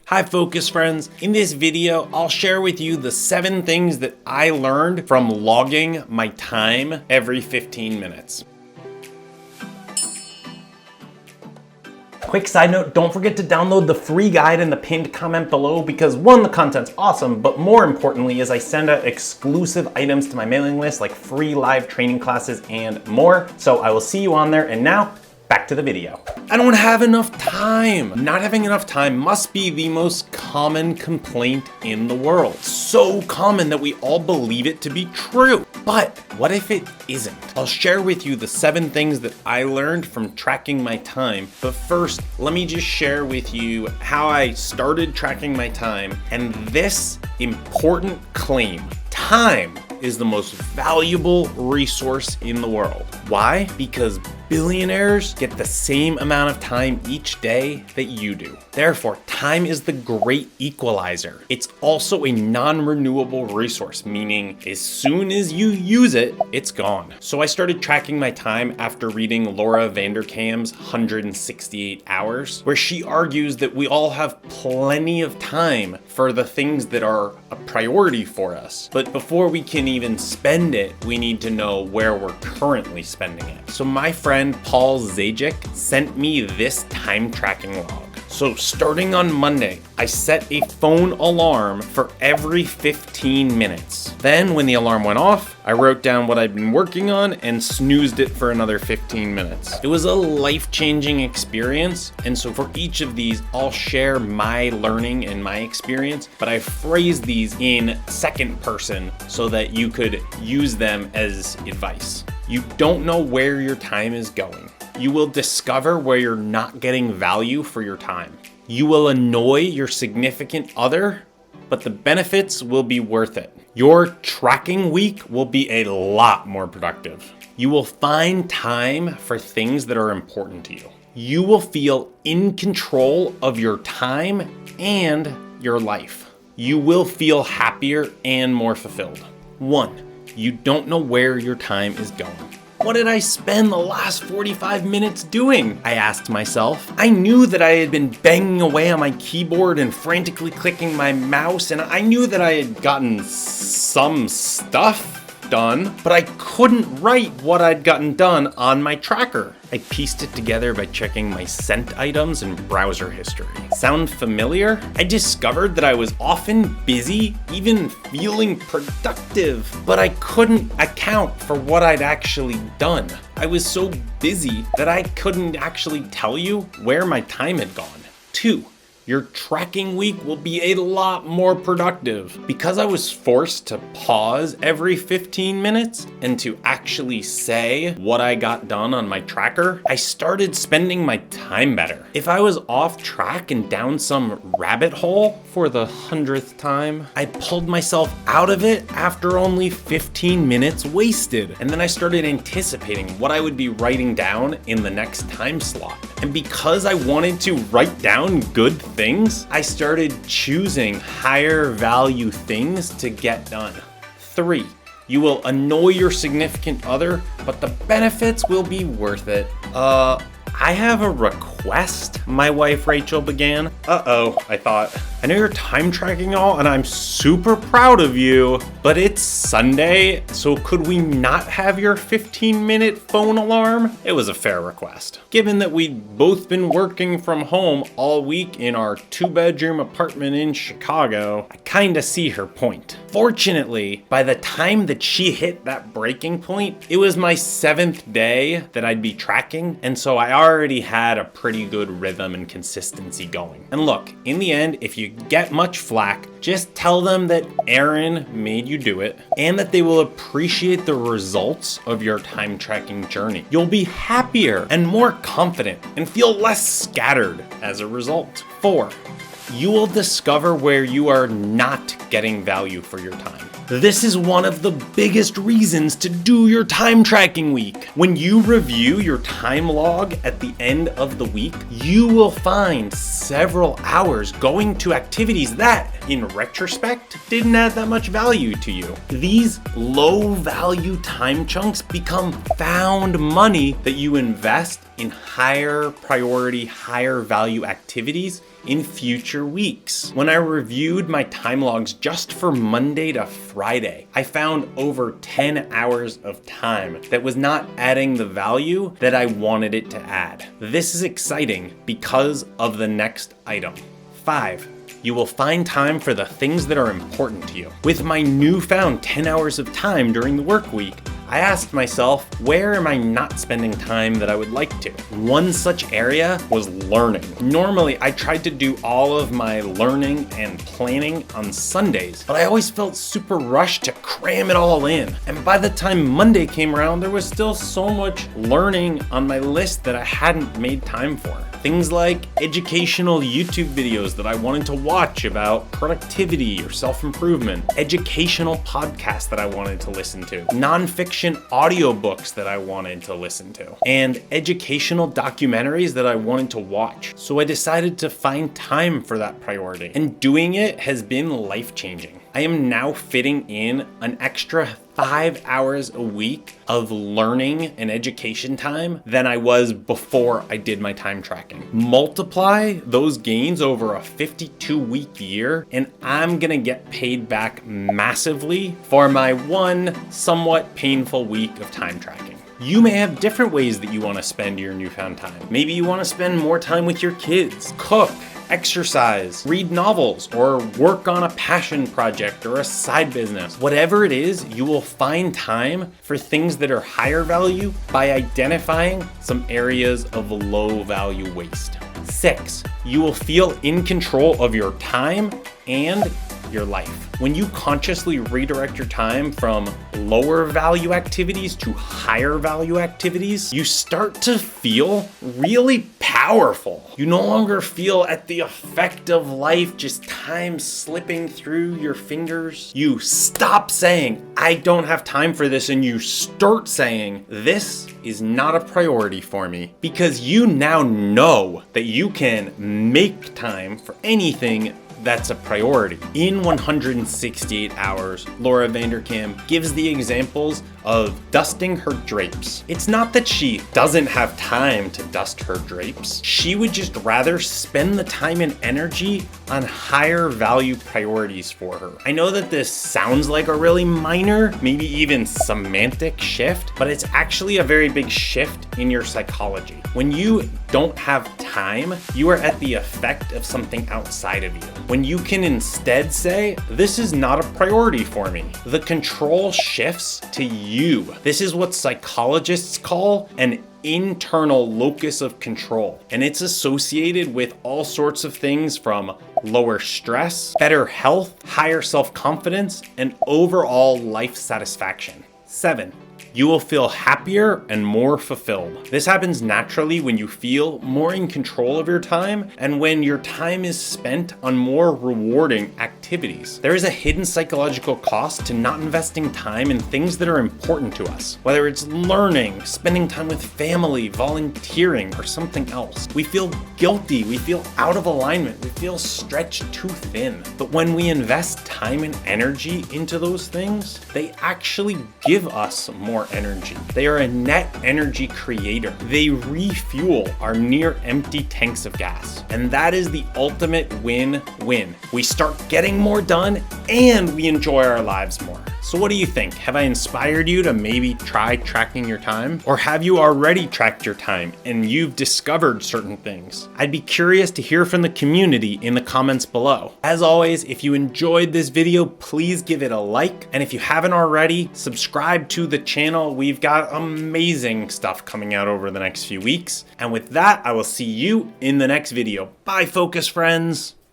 Hi focus friends, in this video I'll share with you the 7 things that I learned from logging my time every 15 minutes. Quick side note, don't forget to download the free guide in the pinned comment below because 1, the content's awesome, but more importantly is I send out exclusive items to my mailing list like free live training classes and more. So I will see you on there, and now back to the video. I don't have enough time. Not having enough time must be the most common complaint in the world. So common that we all believe it to be true. But what if it isn't? I'll share with you the 7 things that I learned from tracking my time. But first, let me just share with you how I started tracking my time and this important claim. Time is the most valuable resource in the world. Why? Because billionaires get the same amount of time each day that you do. Therefore, time is the great equalizer. It's also a non-renewable resource, meaning as soon as you use it, it's gone. So I started tracking my time after reading Laura Vanderkam's 168 Hours, where she argues that we all have plenty of time for the things that are a priority for us. But before we can even spend it, we need to know where we're currently spending it. So my friend Paul Zajic sent me this time tracking log. So starting on Monday, I set a phone alarm for every 15 minutes. Then when the alarm went off, I wrote down what I'd been working on and snoozed it for another 15 minutes. It was a life-changing experience, and so for each of these, I'll share my learning and my experience, but I phrase these in second person so that you could use them as advice. You don't know where your time is going. You will discover where you're not getting value for your time. You will annoy your significant other, but the benefits will be worth it. Your tracking week will be a lot more productive. You will find time for things that are important to you. You will feel in control of your time and your life. You will feel happier and more fulfilled. 1, you don't know where your time is going. What did I spend the last 45 minutes doing? I asked myself. I knew that I had been banging away on my keyboard and frantically clicking my mouse, and I knew that I had gotten some stuff done, but I couldn't write what I'd gotten done on my tracker. I pieced it together by checking my sent items and browser history. Sound familiar? I discovered that I was often busy, even feeling productive, but I couldn't account for what I'd actually done. I was so busy that I couldn't actually tell you where my time had gone. 2, your tracking week will be a lot more productive. Because I was forced to pause every 15 minutes and to actually say what I got done on my tracker, I started spending my time better. If I was off track and down some rabbit hole for the 100th time, I pulled myself out of it after only 15 minutes wasted. And then I started anticipating what I would be writing down in the next time slot. And because I wanted to write down good things, I started choosing higher value things to get done. 3, you will annoy your significant other, but the benefits will be worth it. I have a request, my wife Rachel began. Uh-oh, I thought. I know you're time tracking all, and I'm super proud of you, but it's Sunday, so could we not have your 15-minute phone alarm? It was a fair request. Given that we'd both been working from home all week in our 2-bedroom apartment in Chicago, I kinda see her point. Fortunately, by the time that she hit that breaking point, it was my 7th day that I'd be tracking, and so I already had a pretty good rhythm and consistency going. And look, in the end, if you get much flack, just tell them that Aron made you do it and that they will appreciate the results of your time tracking journey. You'll be happier and more confident and feel less scattered as a result. 4, you will discover where you are not getting value for your time. This is one of the biggest reasons to do your time tracking week. When you review your time log at the end of the week, you will find several hours going to activities that, in retrospect, didn't add that much value to you. These low value time chunks become found money that you invest in higher priority, higher value activities in future weeks. When I reviewed my time logs just for Monday to Friday, I found over 10 hours of time that was not adding the value that I wanted it to add. This is exciting because of the next item. 5. You will find time for the things that are important to you. With my newfound 10 hours of time during the work week, I asked myself, where am I not spending time that I would like to? One such area was learning. Normally, I tried to do all of my learning and planning on Sundays, but I always felt super rushed to cram it all in. And by the time Monday came around, there was still so much learning on my list that I hadn't made time for. Things like educational YouTube videos that I wanted to watch about productivity or self-improvement, educational podcasts that I wanted to listen to, nonfiction audiobooks that I wanted to listen to, and educational documentaries that I wanted to watch. So I decided to find time for that priority, and doing it has been life-changing. I am now fitting in an extra 5 hours a week of learning and education time than I was before I did my time tracking. Multiply those gains over a 52-week year, and I'm gonna get paid back massively for my one somewhat painful week of time tracking. You may have different ways that you want to spend your newfound time. Maybe you want to spend more time with your kids, cook, exercise, read novels, or work on a passion project or a side business. Whatever it is, you will find time for things that are higher value by identifying some areas of low value waste. 6, you will feel in control of your time and your life. When you consciously redirect your time from lower value activities to higher value activities, you start to feel really powerful. You no longer feel at the effect of life, just time slipping through your fingers. You stop saying, I don't have time for this, and you start saying, this is not a priority for me, because you now know that you can make time for anything that's a priority. In 168 Hours, Laura Vanderkam gives the examples of dusting her drapes. It's not that she doesn't have time to dust her drapes. She would just rather spend the time and energy on higher value priorities for her. I know that this sounds like a really minor, maybe even semantic shift, but it's actually a very big shift in your psychology. When you don't have time, you are at the effect of something outside of you. When you can instead say, this is not a priority for me, the control shifts to you. This is what psychologists call an internal locus of control, and it's associated with all sorts of things from lower stress, better health, higher self-confidence, and overall life satisfaction. 7, you will feel happier and more fulfilled. This happens naturally when you feel more in control of your time and when your time is spent on more rewarding activities. There is a hidden psychological cost to not investing time in things that are important to us, whether it's learning, spending time with family, volunteering, or something else. We feel guilty, we feel out of alignment, we feel stretched too thin. But when we invest time and energy into those things, they actually give us more energy. They are a net energy creator. They refuel our near empty tanks of gas. And that is the ultimate win-win. We start getting more done and we enjoy our lives more. So what do you think? Have I inspired you to maybe try tracking your time? Or have you already tracked your time and you've discovered certain things? I'd be curious to hear from the community in the comments below. As always, if you enjoyed this video, please give it a like. And if you haven't already, subscribe to the channel. We've got amazing stuff coming out over the next few weeks. And with that, I will see you in the next video. Bye, focus friends.